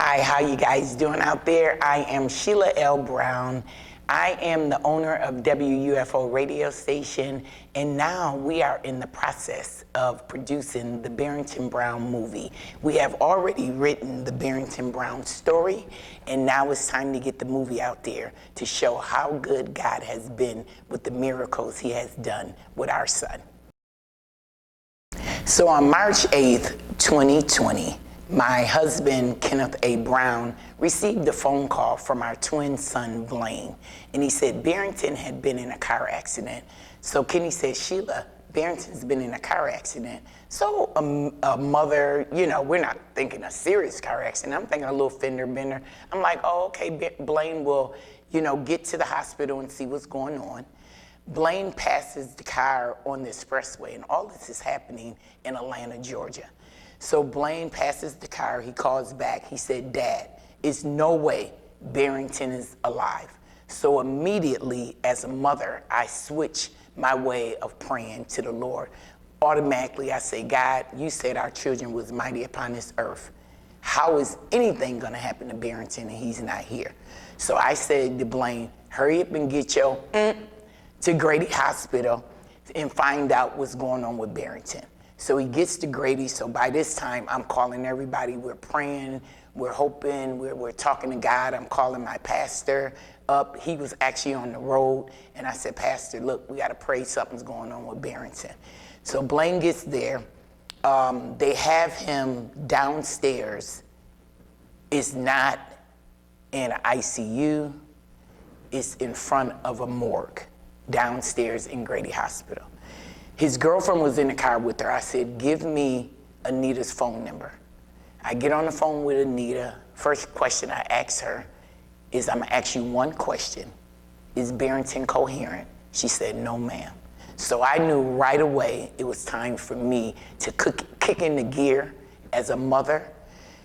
Hi, how you guys doing out there? I am Sheila L. Brown. I am the owner of WUFO radio station, and now we are in the process of producing the Barrington Brown movie. We have already written the Barrington Brown Story, and now it's time to get the movie out there to show how good God has been with the miracles he has done with our son. So on March 8th, 2020, my husband, Kenneth A. Brown, received a phone call from our twin son, Blaine. And he said Barrington had been in a car accident. So Kenny said, Sheila, Barrington's been in a car accident. So a mother, you know, we're not thinking a serious car accident. I'm thinking a little fender bender. I'm like, oh, okay, Blaine will, you know, get to the hospital and see what's going on. Blaine passes the car on the expressway, and all this is happening in Atlanta, Georgia. So Blaine passes the car, he calls back, he said, Dad, it's no way Barrington is alive. So immediately, as a mother, I switch my way of praying to the Lord. Automatically, I say, God, you said our children was mighty upon this earth. How is anything gonna happen to Barrington and he's not here? So I said to Blaine, hurry up and get your to Grady Hospital and find out what's going on with Barrington. So he gets to Grady, so by this time, I'm calling everybody, we're praying, we're hoping, we're talking to God. I'm calling my pastor up. He was actually on the road, and I said, Pastor, look, we gotta pray, something's going on with Barrington. So Blaine gets there. They have him downstairs. It's not in an ICU, it's in front of a morgue downstairs in Grady Hospital. His girlfriend was in the car with her. I said, give me Anita's phone number. I get on the phone with Anita. First question I ask her is, I'm gonna ask you one question. Is Barrington coherent? She said, no, ma'am. So I knew right away it was time for me to kick in the gear as a mother.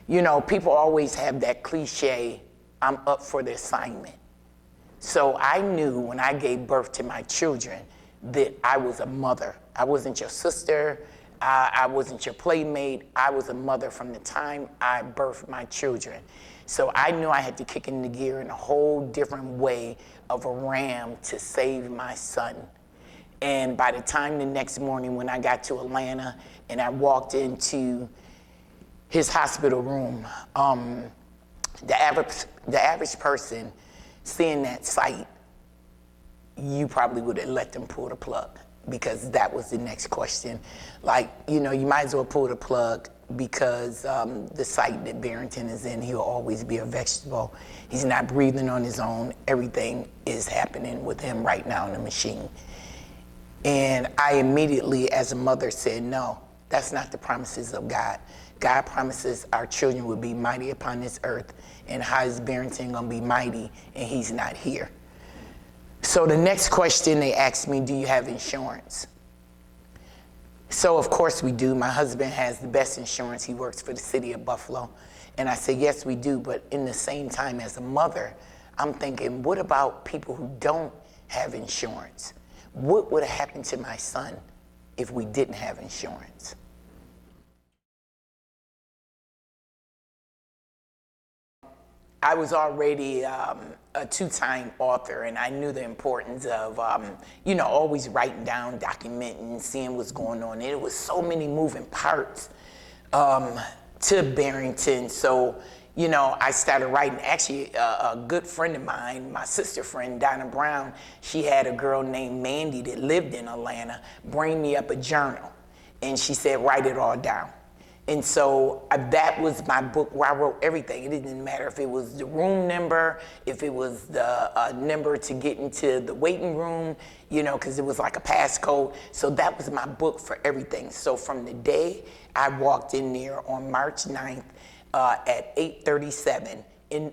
You know, people always have that cliche, I'm up for the assignment. So I knew when I gave birth to my children that I was a mother. I wasn't your sister, I wasn't your playmate, I was a mother from the time I birthed my children. So I knew I had to kick in the gear in a whole different way of a ram to save my son. And by the time the next morning when I got to Atlanta and I walked into his hospital room, the average person seeing that sight, you probably would have let them pull the plug, because that was the next question. Like, you know, you might as well pull the plug because the site that Barrington is in, he'll always be a vegetable. He's not breathing on his own. Everything is happening with him right now in the machine. And I immediately, as a mother, said, no, that's not the promises of God. God promises our children will be mighty upon this earth, and how is Barrington gonna be mighty and he's not here? So the next question they asked me, do you have insurance? So of course we do. My husband has the best insurance. He works for the city of Buffalo. And I said, yes, we do. But in the same time, as a mother, I'm thinking, what about people who don't have insurance? What would have happened to my son if we didn't have insurance? I was already a two-time author, and I knew the importance of, you know, always writing down, documenting, seeing what's going on. And it was so many moving parts to Barrington. So, you know, I started writing. Actually, a good friend of mine, my sister friend, Donna Brown, she had a girl named Mandy that lived in Atlanta bring me up a journal. And she said, write it all down. And so that was my book where I wrote everything. It didn't matter if it was the room number, if it was the number to get into the waiting room, you know, because it was like a passcode. So that was my book for everything. So from the day I walked in there on March 9th at 8:37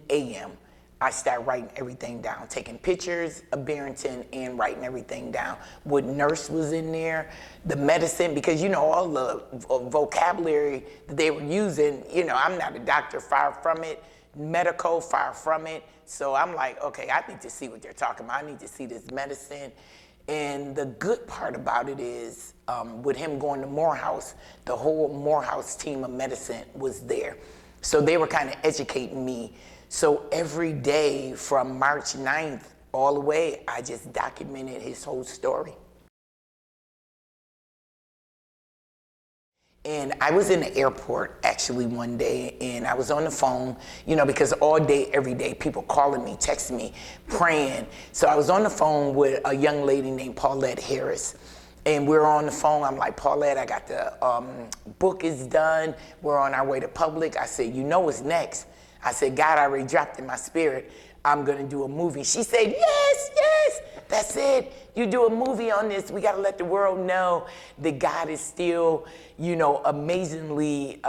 a.m., I started writing everything down, taking pictures of Barrington and writing everything down. What nurse was in there, the medicine, because you know, all the vocabulary that they were using, you know, I'm not a doctor, far from it, medical, far from it. So I'm like, okay, I need to see what they're talking about. I need to see this medicine. And the good part about it is, with him going to Morehouse, the whole Morehouse team of medicine was there. So they were kind of educating me. So every day from March 9th all the way, I just documented his whole story. And I was in the airport actually one day, and I was on the phone, because all day, every day, people calling me, texting me, praying. So I was on the phone with a young lady named Paulette Harris. And we're on the phone. I'm like, Paulette, I got the book is done. We're on our way to public. I said, what's next? I said, God already dropped in my spirit. I'm going to do a movie. She said, yes, that's it. You do a movie on this. We got to let the world know that God is still, amazingly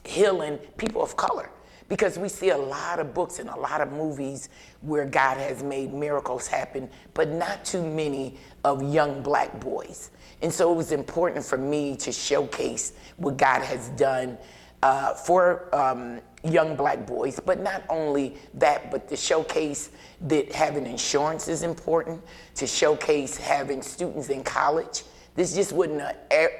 healing people of color. Because we see a lot of books and a lot of movies where God has made miracles happen, but not too many of young black boys. And so it was important for me to showcase what God has done for young black boys, but not only that, but to showcase that having insurance is important, to showcase having students in college. This just wasn't an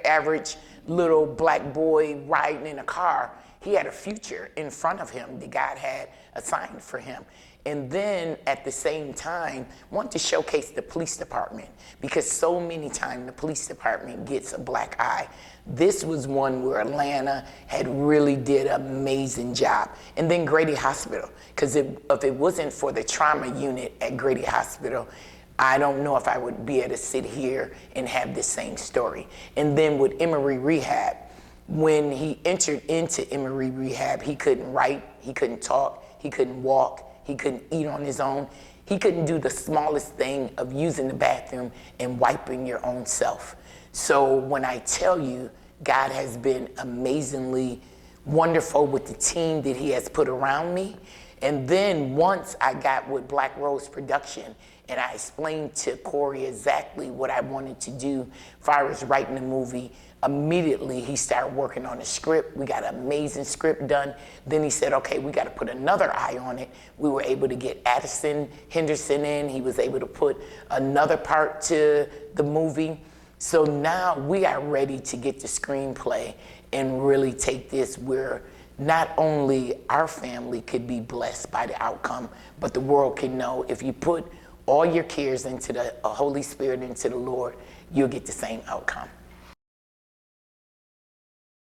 average little black boy riding in a car. He had a future in front of him that God had assigned for him. And then at the same time, want to showcase the police department, because so many times the police department gets a black eye. This was one where Atlanta had really did an amazing job. And then Grady Hospital, because if it wasn't for the trauma unit at Grady Hospital, I don't know if I would be able to sit here and have the same story. And then with Emory Rehab, when he entered into Emory Rehab, he couldn't write, he couldn't talk, he couldn't walk, he couldn't eat on his own. He couldn't do the smallest thing of using the bathroom and wiping your own self. So when I tell you, God has been amazingly wonderful with the team that he has put around me. And then once I got with Black Rose Production and I explained to Corey exactly what I wanted to do as far as writing the movie, immediately he started working on the script. We got an amazing script done. Then he said, okay, we got to put another eye on it. We were able to get Addison Henderson in. He was able to put another part to the movie. So now we are ready to get the screenplay and really take this where not only our family could be blessed by the outcome, but the world can know if you put all your cares into the Holy Spirit, into the Lord, you'll get the same outcome.